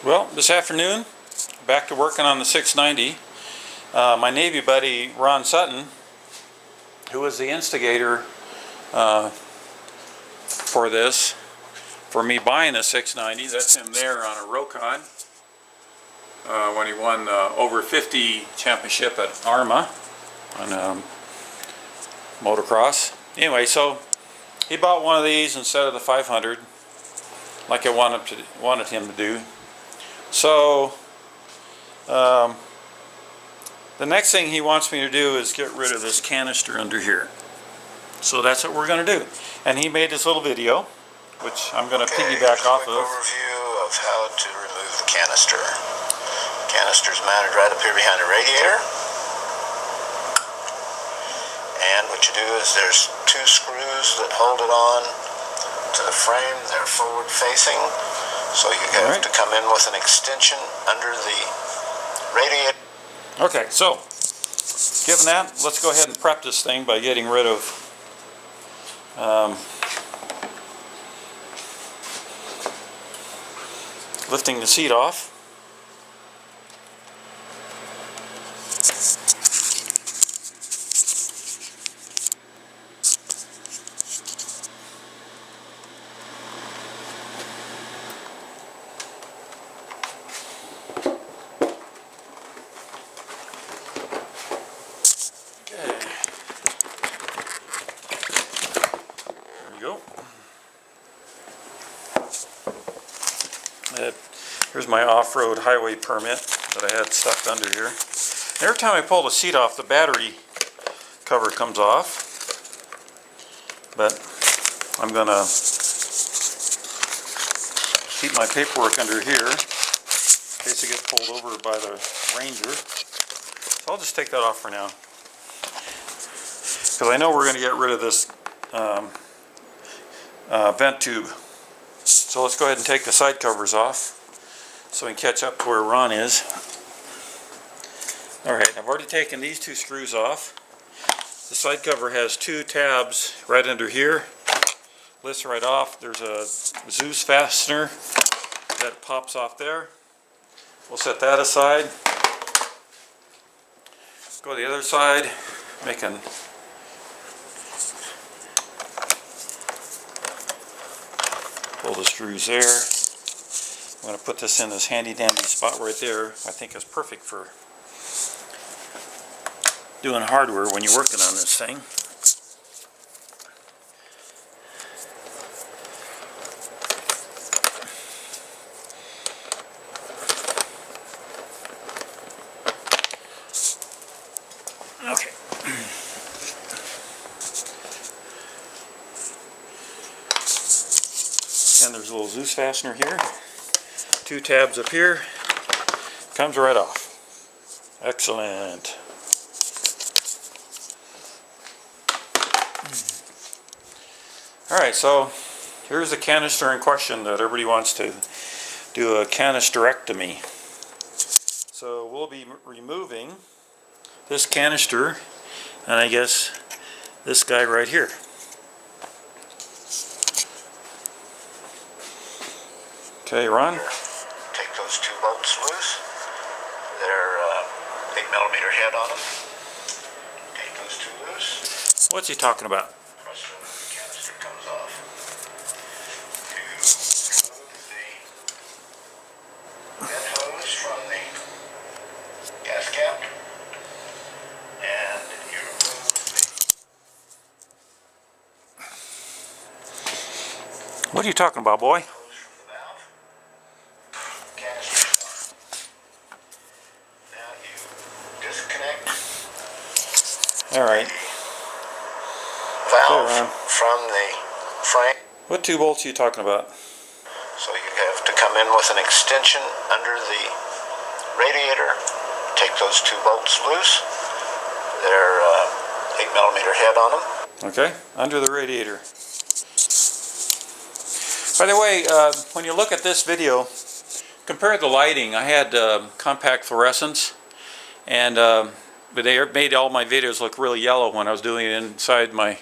Well, this afternoon, back to working on the 690. My Navy buddy Ron Sutton, who was the instigator for this, for me buying a 690, that's him there on a Rokon when he won the over 50 championship at Arma on motocross. Anyway, so he bought one of these instead of the 500, like I wanted him to do. So the next thing he wants me to do is get rid of this canister under here. So that's what we're going to do. And he made this little video, which I'm going to piggyback off of. Overview of how to remove the canister. Canister's mounted right up here behind the radiator. And what you do is there's two screws that hold it on to the frame. They're forward facing. So you have to come in with an extension under the radiator. Okay, so given that, let's go ahead and prep this thing by getting rid of lifting the seat off. Here's my off-road highway permit that I had stuck under here. And every time I pull the seat off, the battery cover comes off. But I'm going to keep my paperwork under here in case it gets pulled over by the ranger. So I'll just take that off for now, because I know we're going to get rid of this vent tube. So let's go ahead and take the side covers off so we can catch up to where Ron is. Alright, I've already taken these two screws off. The side cover has two tabs right under here. Lifts right off. There's a Zeus fastener that pops off there. We'll set that aside. Go to the other side, making pull the screws there. I'm going to put this in this handy dandy spot right there. I think it's perfect for doing hardware when you're working on this thing. Okay. And there's a little Zeus fastener here. Two tabs up here. Comes right off. Excellent. Alright, so here's the canister in question that everybody wants to do a canisterectomy. So we'll be removing this canister and I guess this guy right here. Okay, Ron? Take those two bolts loose. They're 8mm head on them. Take those two loose. What's he talking about? Press the canister comes off. To remove the vent hose from the gas cap. And you remove the... What are you talking about, boy? Alright. Valve from the frame. What two bolts are you talking about? So you have to come in with an extension under the radiator. Take those two bolts loose. They're 8mm head on them. Okay, under the radiator. By the way, when you look at this video, compare the lighting. I had compact fluorescence, and but they made all my videos look really yellow when I was doing it inside my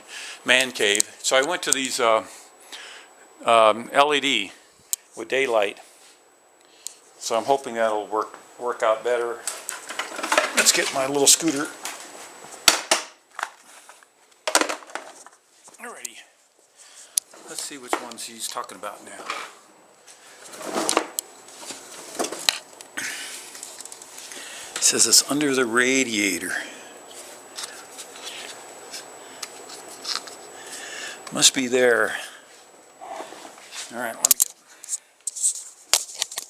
man cave. So I went to these LED with daylight. So I'm hoping that'll work out better. Let's get my little scooter. Alrighty. Let's see which ones he's talking about now. It says it's under the radiator. Must be there. Alright, let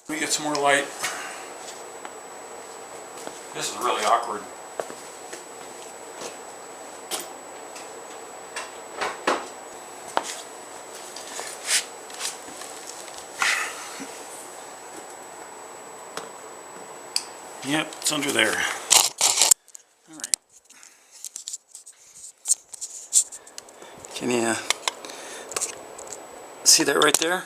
me get some more light. This is really awkward. Yep, it's under there. Alright. Can you see that right there?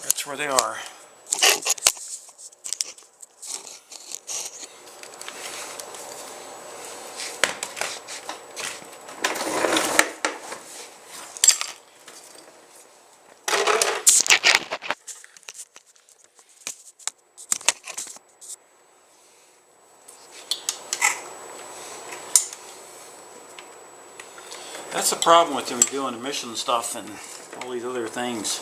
That's where they are. That's the problem with them doing emission stuff and all these other things.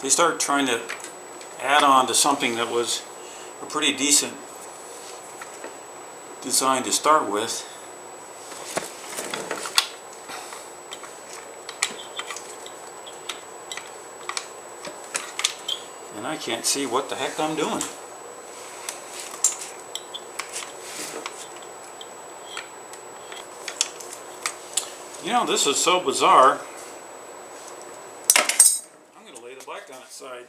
They start trying to add on to something that was a pretty decent design to start with. And I can't see what the heck I'm doing. You know, this is so bizarre. I'm going to lay the bike on its side.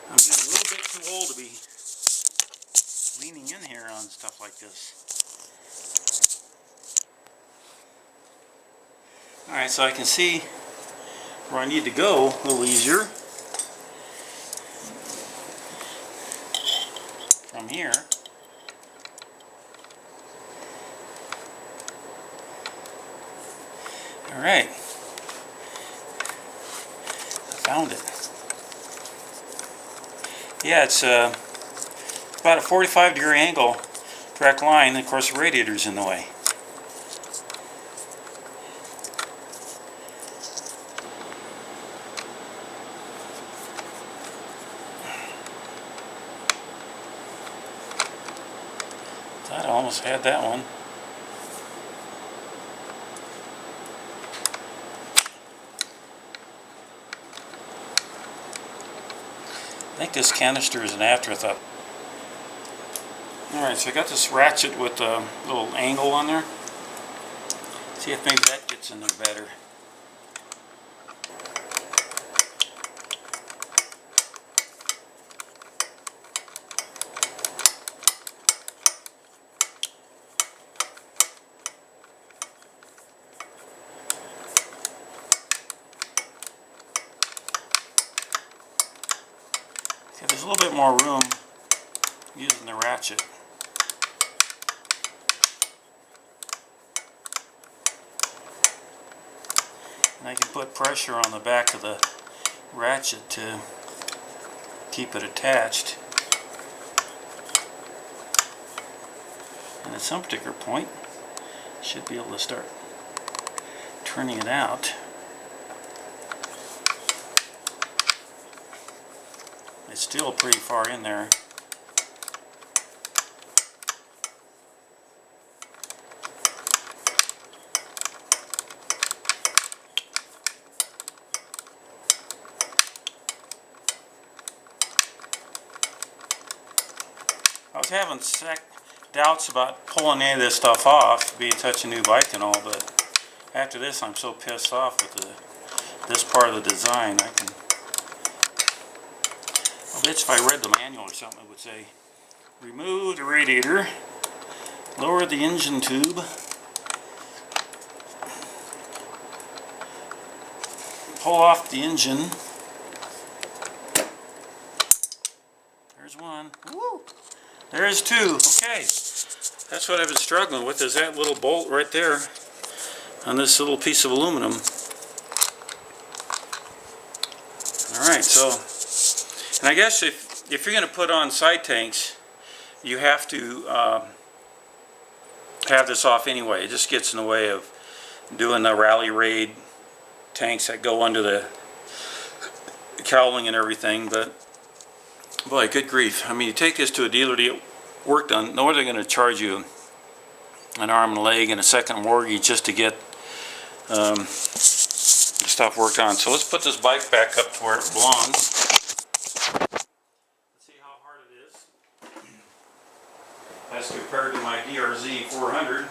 I'm getting a little bit too old to be leaning in here on stuff like this. Alright, so I can see where I need to go a little easier from here. Alright, I found it. Yeah, it's about a 45-degree angle, direct line, and of course the radiator's in the way. I almost had that one. I think this canister is an afterthought. Alright, so I got this ratchet with a little angle on there. See if maybe that gets in there better. Okay, there's a little bit more room using the ratchet. And I can put pressure on the back of the ratchet to keep it attached. And at some particular point, I should be able to start turning it out. It's still pretty far in there. I was having doubts about pulling any of this stuff off, being such a new bike and all, but after this I'm so pissed off with this part of the design. I bet if I read the manual or something it would say, remove the radiator, lower the engine tube, pull off the engine. There's one. Woo! There's two. Okay. That's what I've been struggling with, is that little bolt right there on this little piece of aluminum. Alright, so, and I guess if you're going to put on side tanks, you have to have this off anyway. It just gets in the way of doing the rally raid tanks that go under the cowling and everything. But boy, good grief. I mean, you take this to a dealer to get work done, no, they're going to charge you an arm and a leg and a second mortgage just to get the stuff worked on. So let's put this bike back up to where it belongs. Let's see how hard it is as compared to my DRZ 400.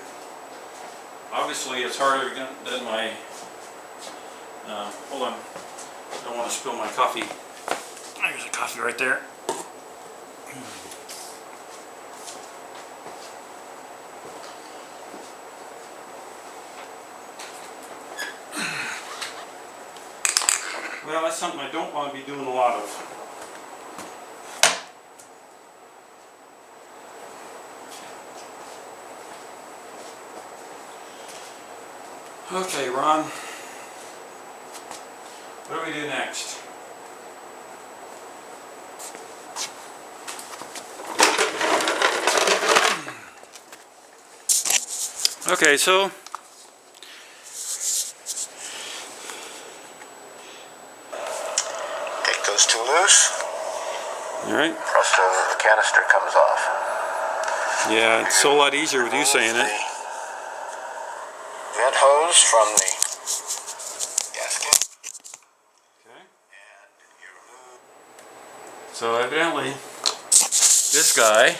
Obviously it's harder than my hold on, I don't want to spill my coffee. There's a coffee right there. Well, that's something I don't want to be doing a lot of. Okay, Ron. What do we do next? Okay, so take those two loose. Alright. Presto, the canister comes off. Yeah, it's so a lot easier with you saying it. Vent hose from the gasket. Okay. And you remove. So evidently, this guy,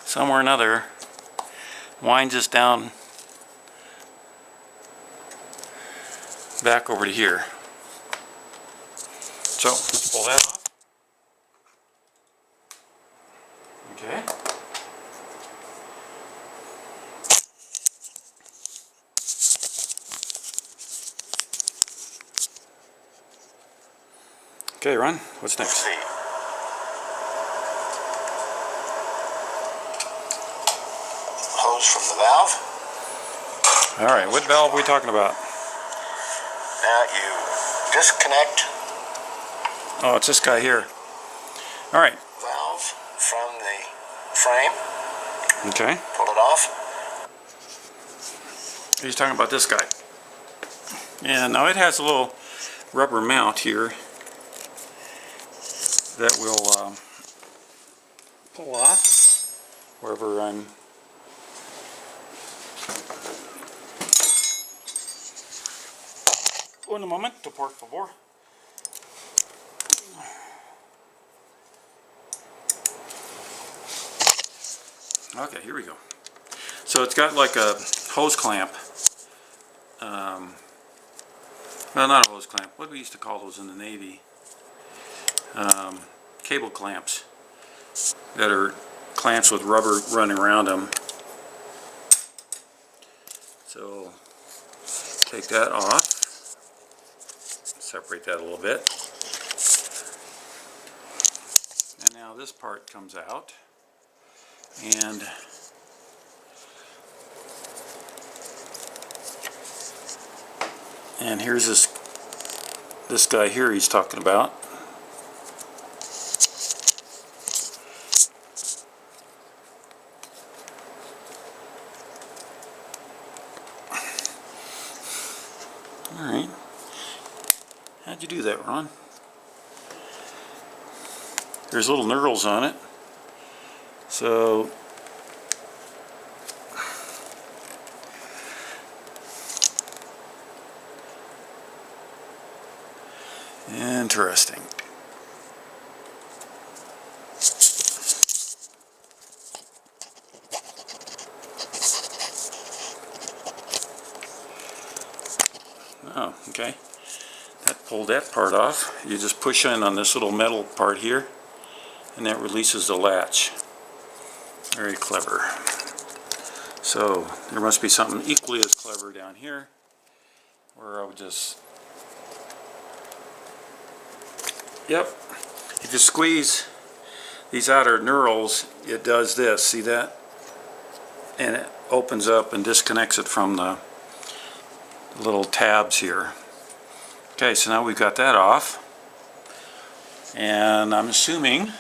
somewhere or another, winds us down back over to here. So let's pull that off. Okay. Okay, Ron, what's next? See. Hose from the valve. Alright, what valve are we talking about? Now you disconnect Oh, it's this guy here. Alright. valve from the frame. Okay. Pull it off. He's talking about this guy. Yeah, now it has a little rubber mount here that will pull off wherever I'm un momento, por favor. Okay, here we go. So it's got like a hose clamp. Well, not a hose clamp. What we used to call those in the Navy? Cable clamps that are clamps with rubber running around them. So take that off. Separate that a little bit. And now this part comes out. And here's this guy here he's talking about. Alright. How'd you do that, Ron? There's little knurls on it. So interesting. Okay, that pulled that part off. You just push in on this little metal part here, and that releases the latch. Very clever. So there must be something equally as clever down here, where I would just, yep, if you squeeze these outer knurls, it does this, see that? And it opens up and disconnects it from the little tabs here. Okay, so now we've got that off. And I'm assuming,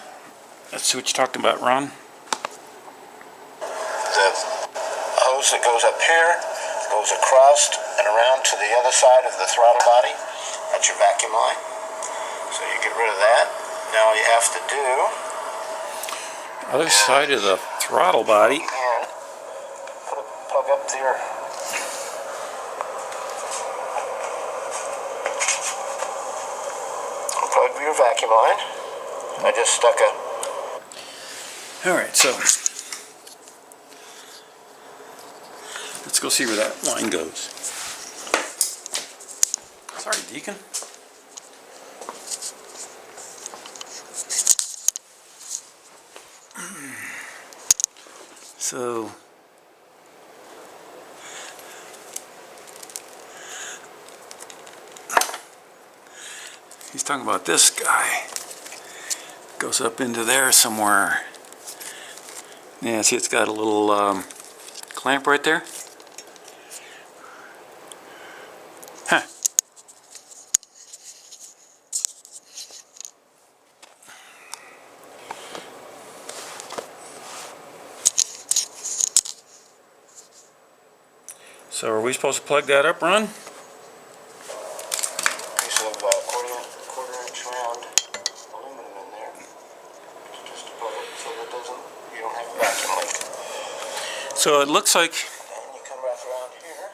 let's see what you're talking about, Ron. The hose that goes up here goes across and around to the other side of the throttle body. That's your vacuum line. So you get rid of that. Now all you have to do, Other side of the throttle body. and plug up there. Plug your vacuum line. I just stuck a. Alright, so let's go see where that line goes. Sorry, Deacon. So he's talking about this guy. Goes up into there somewhere. Yeah, see, it's got a little clamp right there. Huh. So are we supposed to plug that up, Ron? Piece of quarter-inch round aluminum in there. Just to plug it so that you don't have a vacuum leak. So it looks like, And you come back around here.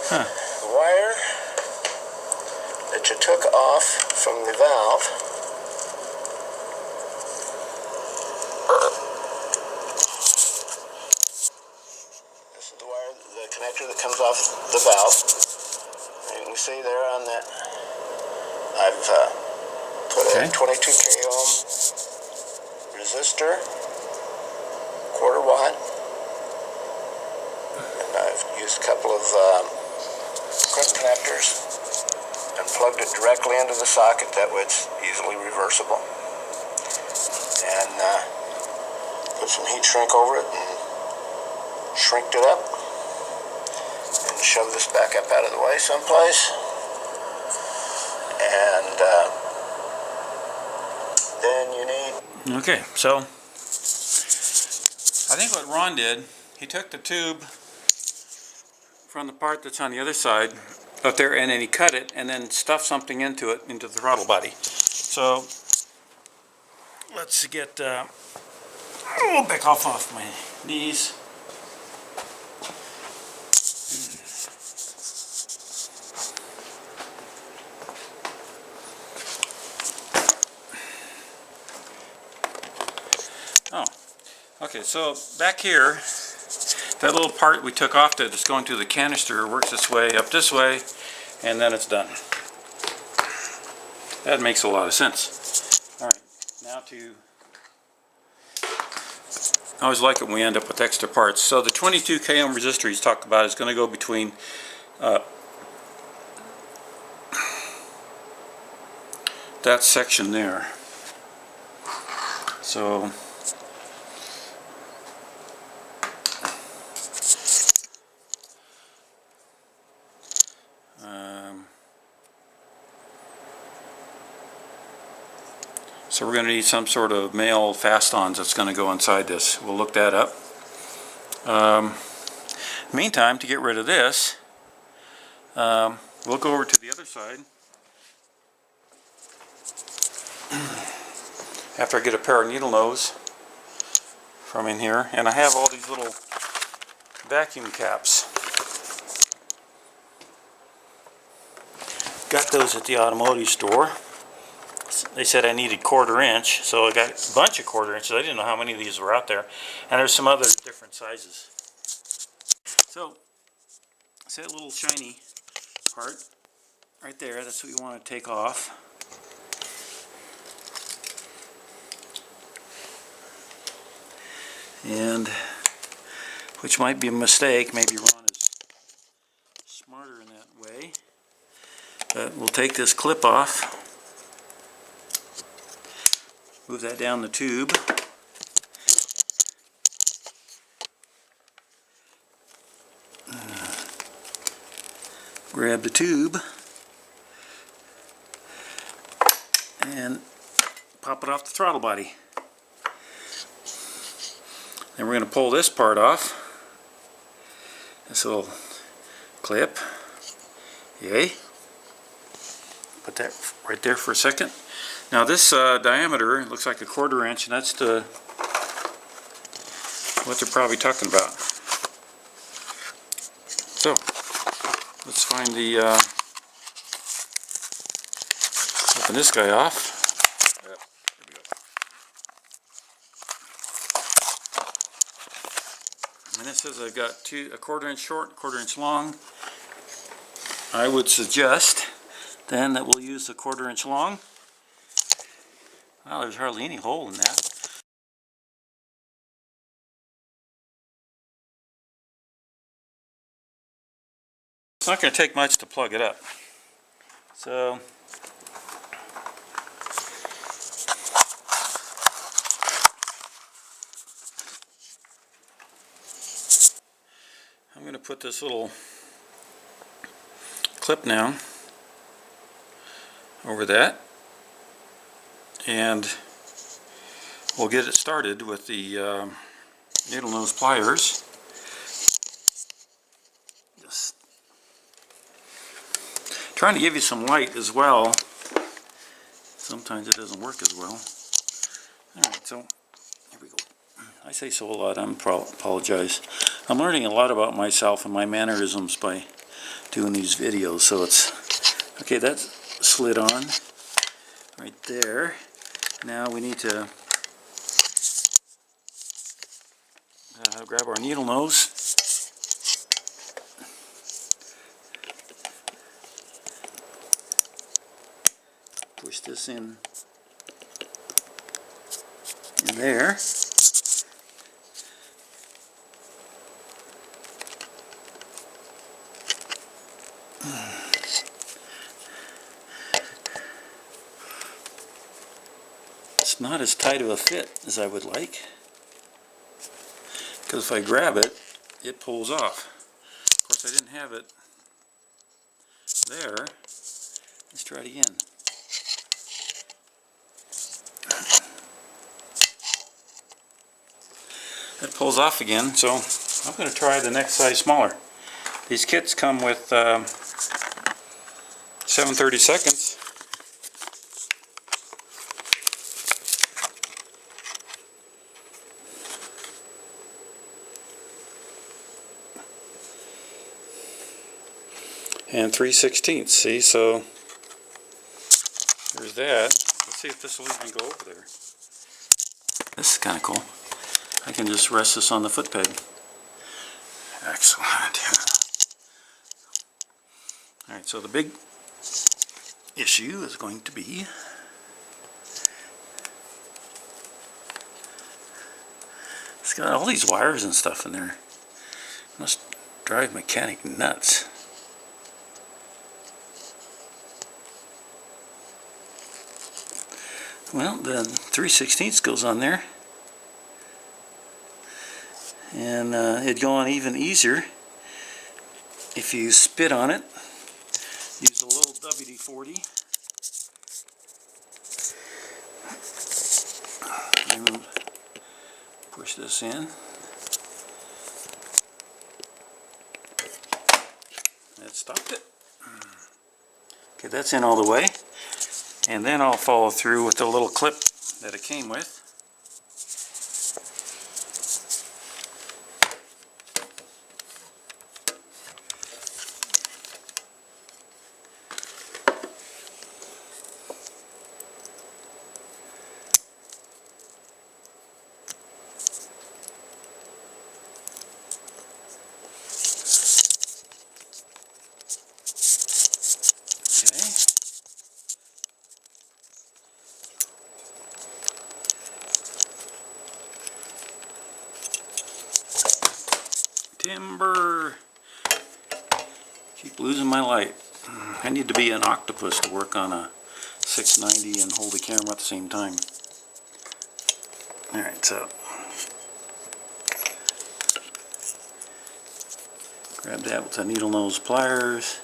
huh. The wire that you took off from the valve. This is the wire, the connector that comes off the valve. You can see there on that, I've put a 22 k ohm resistor, quarter watt, and I've used a couple of crimp connectors and plugged it directly into the socket. That way it's easily reversible. And put some heat shrink over it and shrinked it up. And shove this back up out of the way someplace. And then you need... Okay, so I think what Ron did, he took the tube from the part that's on the other side up there, and then he cut it and then stuffed something into it, into the throttle body. So let's get back off my knees. Oh, okay, so back here, that little part we took off that's going to the canister works its way up this way, and then it's done. That makes a lot of sense. Alright, now to... I always like it when we end up with extra parts. So the 22 k ohm resistor he's talked about is going to go between that section there. So we're going to need some sort of male fast-ons that's going to go inside this. We'll look that up. Meantime, to get rid of this, we'll go over to the other side. After I get a pair of needle nose from in here, and I have all these little vacuum caps. Got those at the automotive store. They said I needed 1/4 inch, so I got a bunch of 1/4 inches. I didn't know how many of these were out there, and there's some other different sizes. So see that little shiny part right there? That's what you want to take off. And which might be a mistake. Maybe Ron is smarter in that way. But we'll take this clip off. Move that down the tube. Grab the tube and pop it off the throttle body. Then we're going to pull this part off. This little clip. Yay. Put that right there for a second. Now this diameter looks like a 1/4 inch, and that's what they're probably talking about. So let's find the open this guy off. Yep, here we go. And it says I've got a 1/4 inch short, 1/4 inch long. I would suggest then that we'll use the 1/4 inch long. Well, there's hardly any hole in that. It's not going to take much to plug it up. So I'm going to put this little clip now over that, and we'll get it started with the needle nose pliers. Just trying to give you some light as well. Sometimes it doesn't work as well. Alright, so here we go. I say so a lot, I apologize. I'm learning a lot about myself and my mannerisms by doing these videos, so it's okay. That's slid on right there. Now we need to grab our needle nose. Push this in there. It's not as tight of a fit as I would like, because if I grab it, it pulls off. Of course, I didn't have it there. Let's try it again. It pulls off again, so I'm going to try the next size smaller. These kits come with 7/32. And 3/16. See, so there's that. Let's see if this will even go over there. This is kind of cool. I can just rest this on the foot peg. Excellent. Alright, so the big issue is going to be it's got all these wires and stuff in there. Must drive mechanic nuts. Well, the 3/16 goes on there, and it'd go on even easier if you spit on it. Use a little WD-40 and push this in. That stopped it. Okay, that's in all the way. And then I'll follow through with the little clip that it came with. timber. Keep losing my light. I need to be an octopus to work on a 690 and hold the camera at the same time. Alright, so grab that with the needle nose pliers,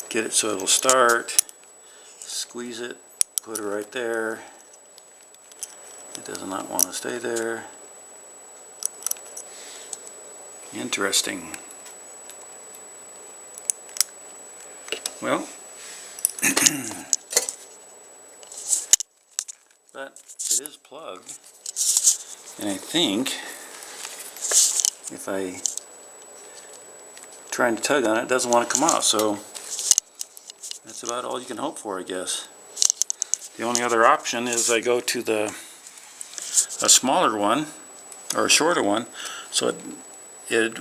get it so it'll start, squeeze it, put it right there. It does not want to stay there. Interesting. Well, but it is plugged, and I think if I try and tug on it, it doesn't want to come off, so that's about all you can hope for, I guess. The only other option is I go to a smaller one, or a shorter one, so it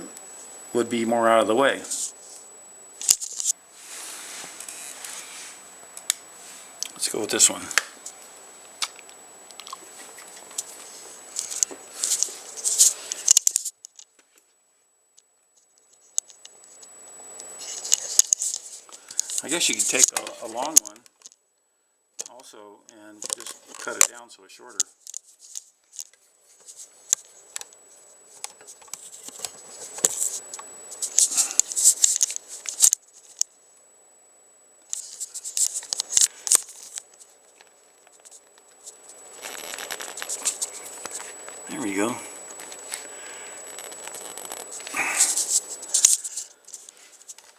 would be more out of the way. Let's go with this one. I guess you could take a long one also and just cut it down so it's shorter. There we go.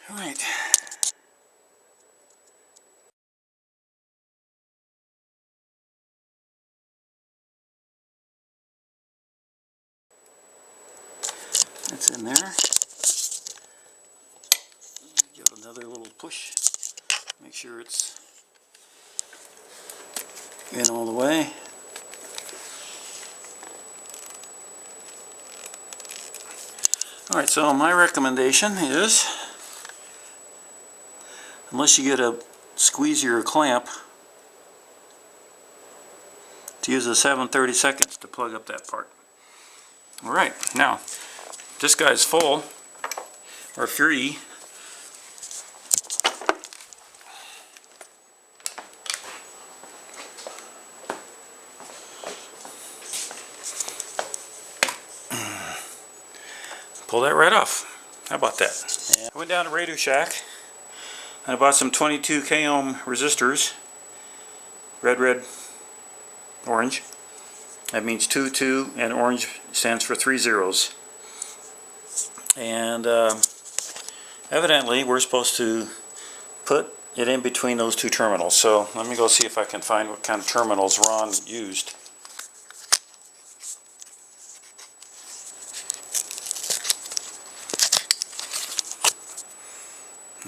All right. That's in there. Give it another little push. Make sure it's in all the way. Alright, so my recommendation is, unless you get a squeezier or clamp, to use a 7/32 to plug up that part. Alright, now, this guy's full, or free. Pull that right off. How about that? Yeah. I went down to Radio Shack and I bought some 22k ohm resistors. Red, orange. That means 2, 2, and orange stands for 3 zeros. And evidently we're supposed to put it in between those two terminals. So let me go see if I can find what kind of terminals Ron used.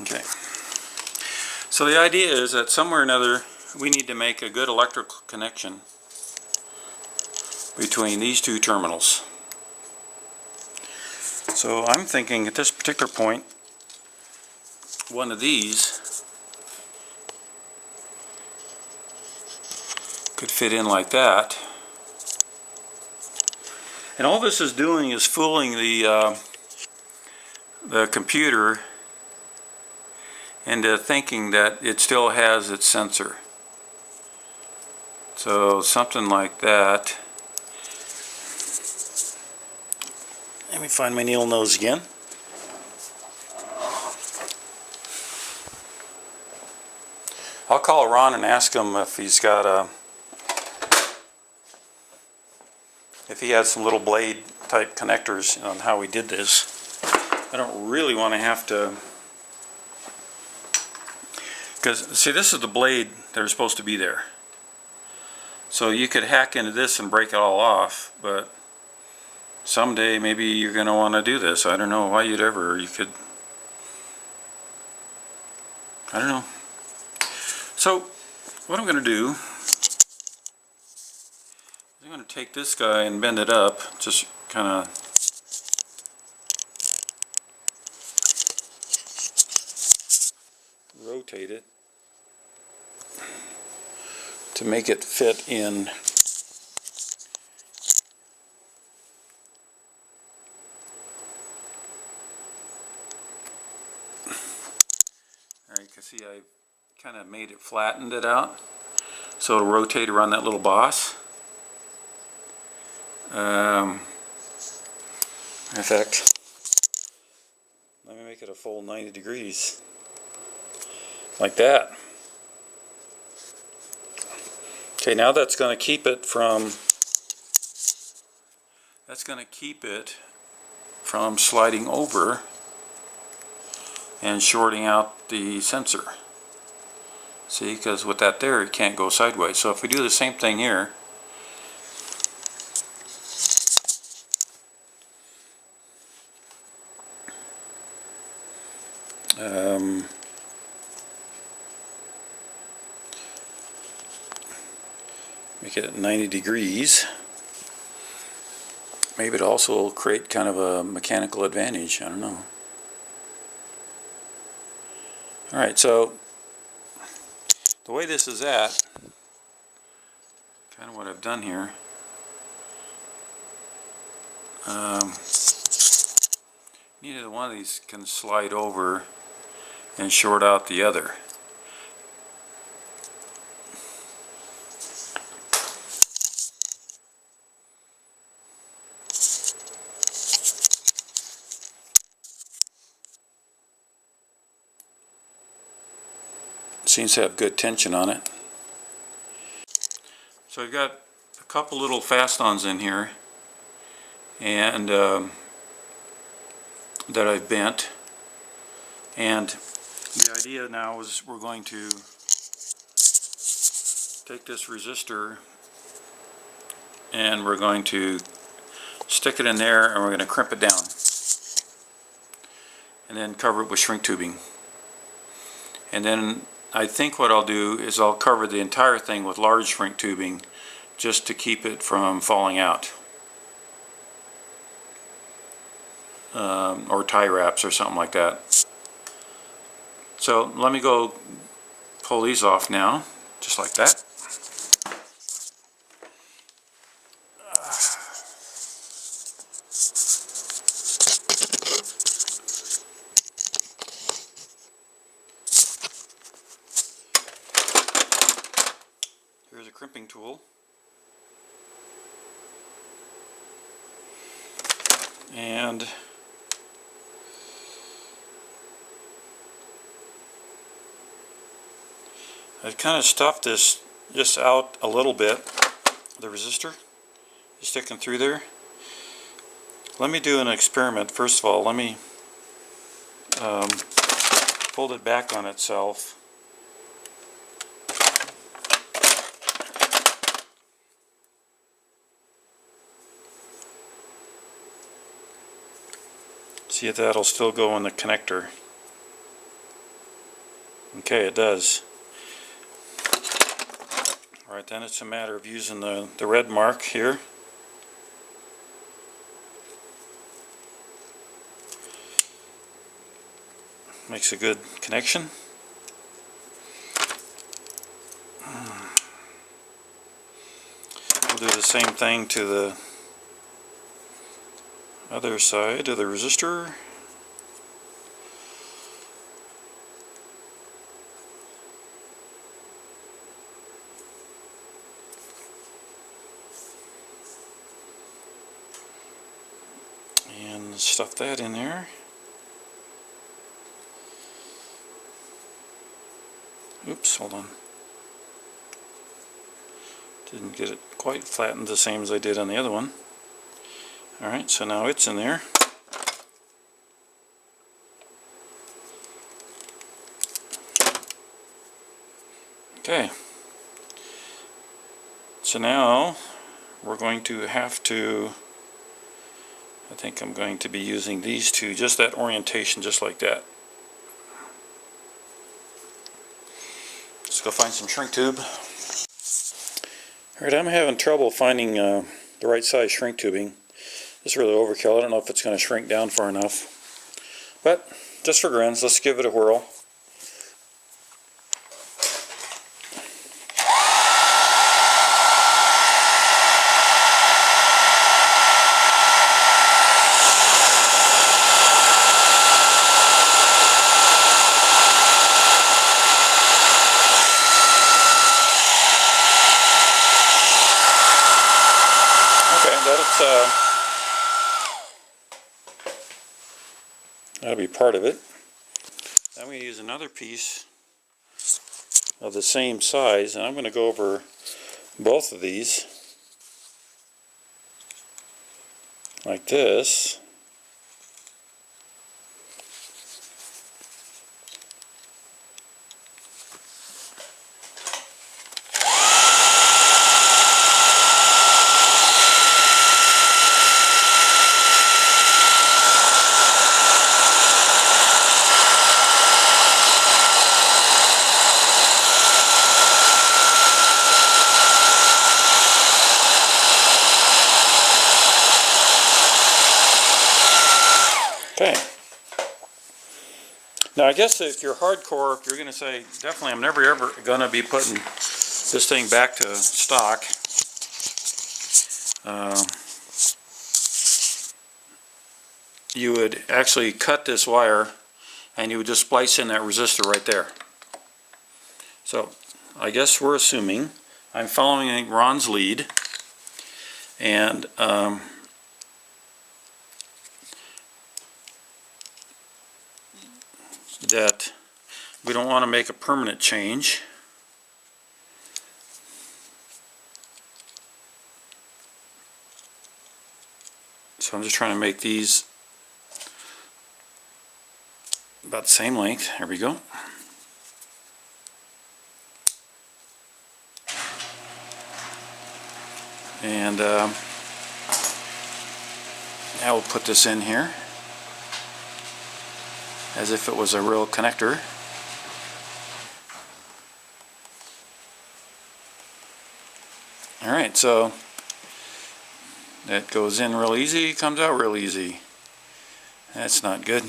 Okay. So the idea is that somewhere or another we need to make a good electrical connection between these two terminals. So I'm thinking at this particular point, one of these could fit in like that. And all this is doing is fooling the computer into thinking that it still has its sensor. So something like that. Let me find my needle nose again. I'll call Ron and ask him if he's got if he has some little blade type connectors on how we did this. I don't really want to have to, because see, this is the blade that are supposed to be there. So you could hack into this and break it all off, but someday maybe you're going to want to do this. I don't know why you'd ever. You could, I don't know. So what I'm going to do is I'm going to take this guy and bend it up, just kind of rotate it to make it fit in. kind of made it, flattened it out so it'll rotate around that little boss. In fact, let me make it a full 90 degrees like that. Okay, now that's going to keep it from sliding over and shorting out the sensor. See, because with that there, it can't go sideways. So if we do the same thing here, make it at 90 degrees. Maybe it also will create kind of a mechanical advantage. I don't know. Alright, so the way this is at, kind of what I've done here, neither one of these can slide over and short out the other. Seems to have good tension on it. So I've got a couple little fast-ons in here, and that I've bent, and the idea now is we're going to take this resistor and we're going to stick it in there and we're going to crimp it down and then cover it with shrink tubing. And then I think what I'll do is I'll cover the entire thing with large shrink tubing just to keep it from falling out. Or tie wraps or something like that. So let me go pull these off now, just like that. Here's a crimping tool. And I've kind of stuffed this just out a little bit, the resistor is sticking through there. Let me do an experiment. First of all, let me fold it back on itself. See if that'll still go in the connector. Okay, it does. Alright, then it's a matter of using the red mark here. Makes a good connection. We'll do the same thing to the other side of the resistor. And stuff that in there. Oops, hold on. Didn't get it quite flattened the same as I did on the other one. Alright, so now it's in there. Okay. So now we're going to have to, I think I'm going to be using these two, just that orientation, just like that. Let's go find some shrink tube. Alright, I'm having trouble finding the right size shrink tubing. This is really overkill. I don't know if it's going to shrink down far enough. But, just for grins, let's give it a whirl. that'll be part of it. I'm going to use another piece of the same size, and I'm going to go over both of these like this. Okay. Now I guess if you're hardcore, you're going to say, definitely I'm never ever going to be putting this thing back to stock. You would actually cut this wire and you would just splice in that resistor right there. So I guess we're assuming I'm following Ron's lead, and that we don't want to make a permanent change. So I'm just trying to make these about the same length. There we go. And now we'll put this in here as if it was a real connector. Alright, so that goes in real easy, comes out real easy. That's not good.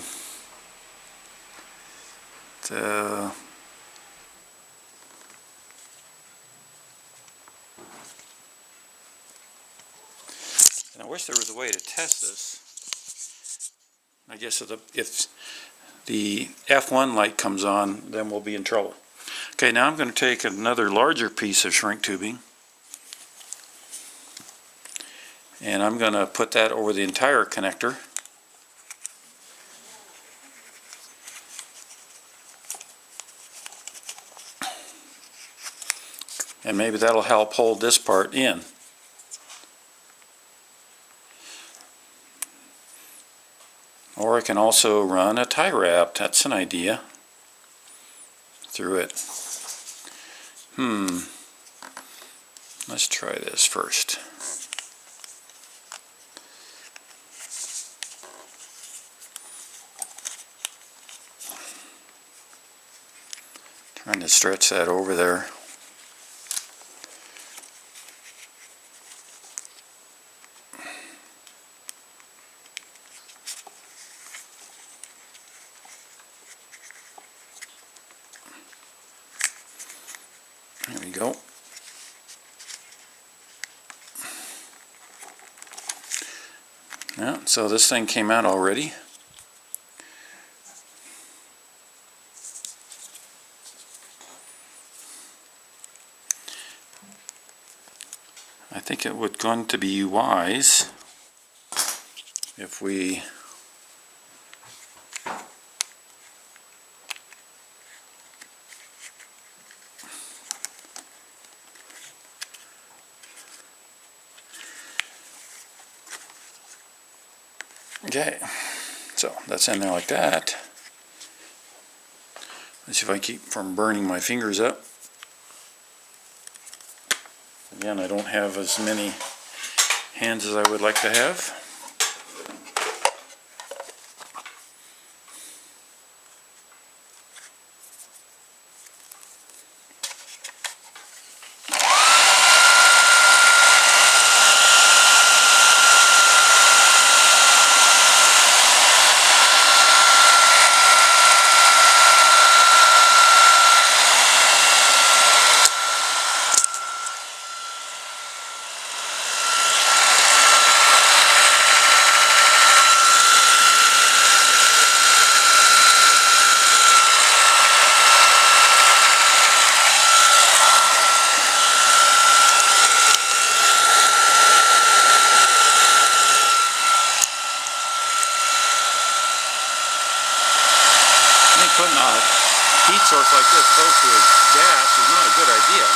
So and I wish there was a way to test this. I guess if the F1 light comes on, then we'll be in trouble. Okay, now I'm going to take another larger piece of shrink tubing, and I'm going to put that over the entire connector. And maybe that'll help hold this part in. Or I can also run a tie wrap. That's an idea. Through it. Let's try this first. Trying to stretch that over there. There we go. Yeah, so this thing came out already. I think it would going to be wise if we okay, so that's in there like that. Let's see if I keep from burning my fingers up. Again, I don't have as many hands as I would like to have. source like this close to a gas is not a good idea.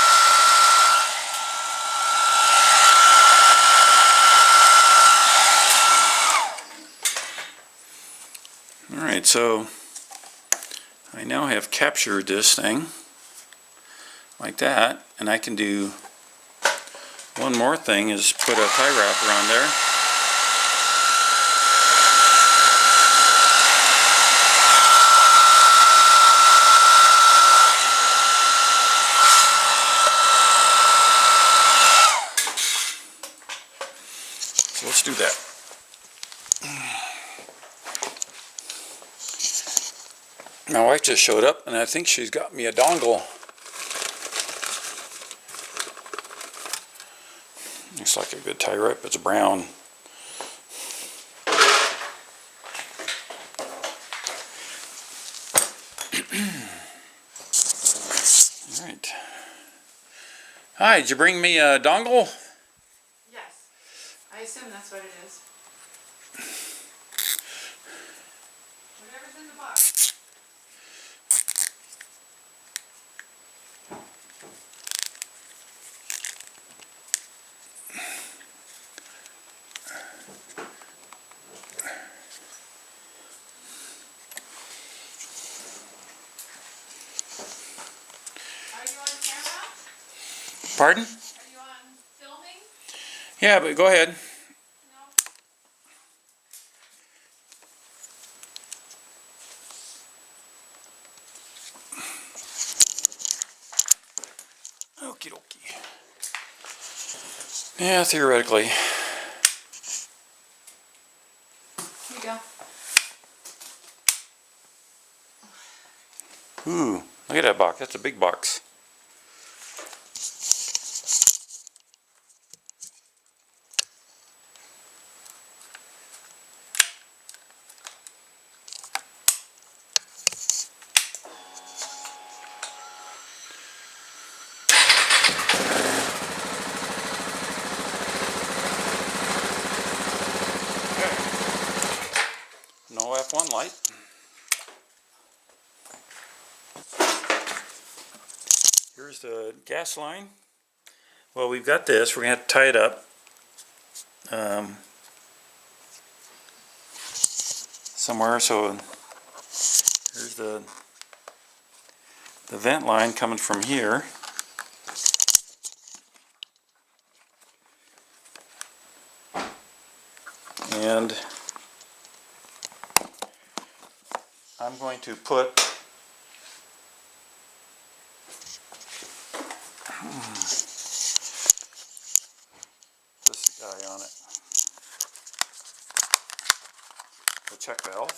Alright, so I now have captured this thing like that, and I can do one more thing, is put a tie wrapper on there. So let's do that. My wife just showed up, and I think she's got me a dongle. Looks like a good tie wrap. It's brown. Alright. Hi, did you bring me a dongle? Yes. I assume that's what it is. Whatever's in the box. Are you on camera? Pardon? Are you on filming? Yeah, but go ahead. No. Okie dokie. Yeah, theoretically. Here you go. Ooh, look at that box. That's a big box. No F1 light. Here's the gas line. Well, we've got this. We're going to have to tie it up. Somewhere. So here's the vent line coming from here. And I'm going to put this guy on it. The check valve.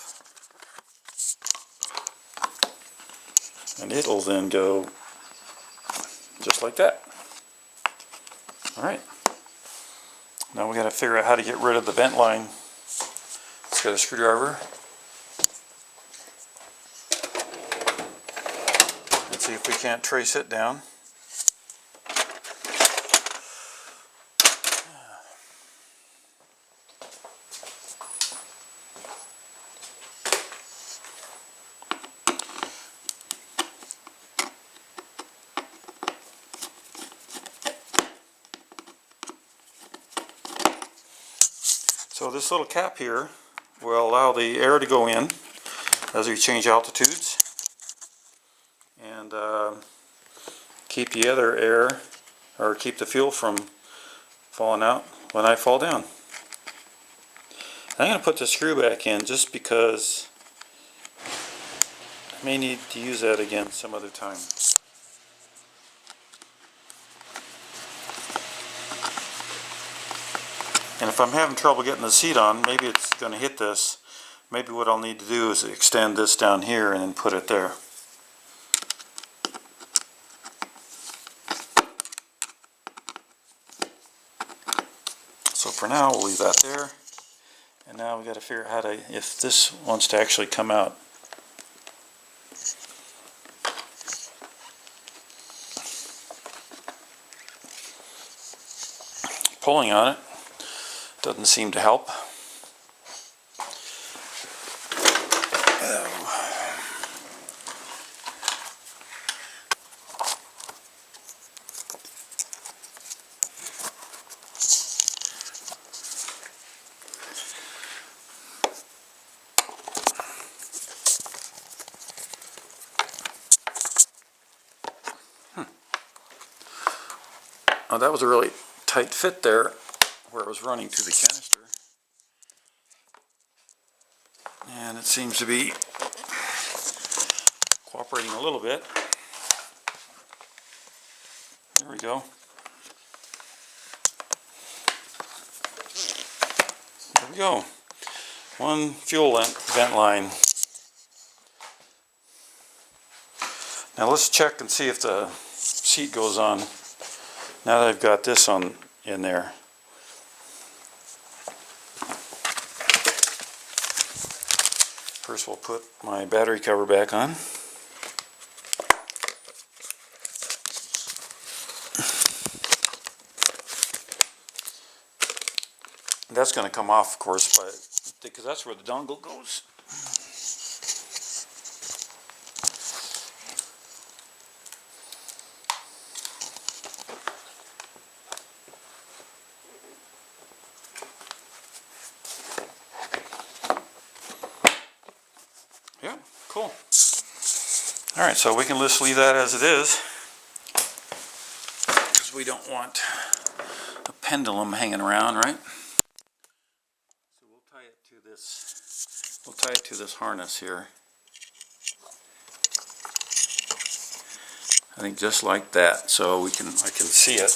And it'll then go just like that. Alright. Now we got to figure out how to get rid of the vent line. Let's get a screwdriver. Let's see if we can't trace it down. So this little cap here will allow the air to go in as we change altitudes, and keep the other air, or keep the fuel from falling out when I fall down. I'm going to put the screw back in just because I may need to use that again some other time. And if I'm having trouble getting the seat on, maybe it's going to hit this. Maybe what I'll need to do is extend this down here and then put it there. So for now, we'll leave that there. And now we got to figure out how to, if this wants to actually come out. Pulling on it doesn't seem to help. Oh, that was a really tight fit there where it was running to the canister. And it seems to be cooperating a little bit. There we go. There we go. One fuel vent line. Now let's check and see if the seat goes on. Now that I've got this in there. First we'll put my battery cover back on. That's going to come off, of course, because that's where the dongle goes. Yeah, cool. Alright, so we can just leave that as it is, because we don't want a pendulum hanging around, right? So we'll tie it to this harness here. I think just like that, so I can see it.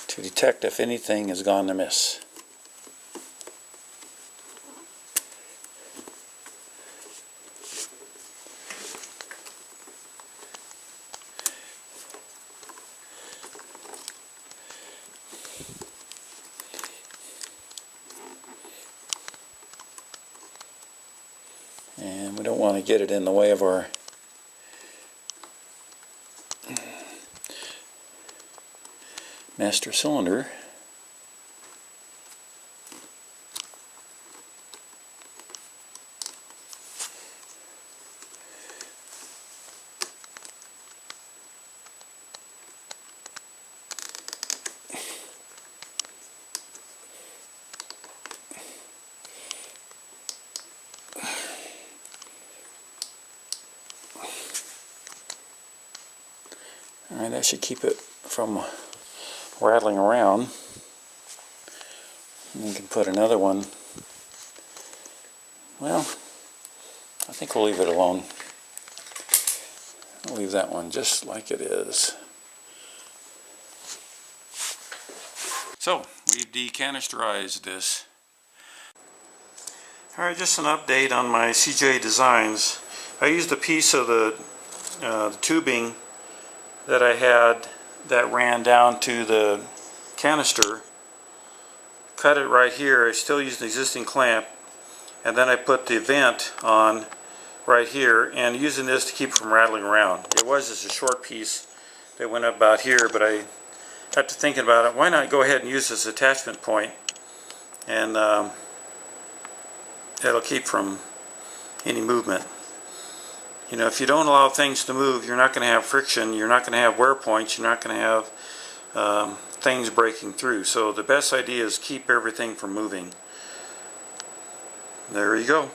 To detect if anything has gone amiss. And we don't want to get it in the way of our master cylinder. Alright, that should keep it from rattling around. And you can put another one. Well, I think we'll leave it alone. I'll leave that one just like it is. So, we've decanisterized this. Alright, just an update on my CJ designs. I used a piece of the tubing that I had that ran down to the canister, cut it right here. I still use the existing clamp, and then I put the vent on right here, and using this to keep it from rattling around. It was just a short piece that went up about here, but I got to thinking about it. Why not go ahead and use this attachment point, and it'll keep from any movement. You know, if you don't allow things to move, you're not going to have friction, you're not going to have wear points, you're not going to have things breaking through. So the best idea is keep everything from moving. There you go.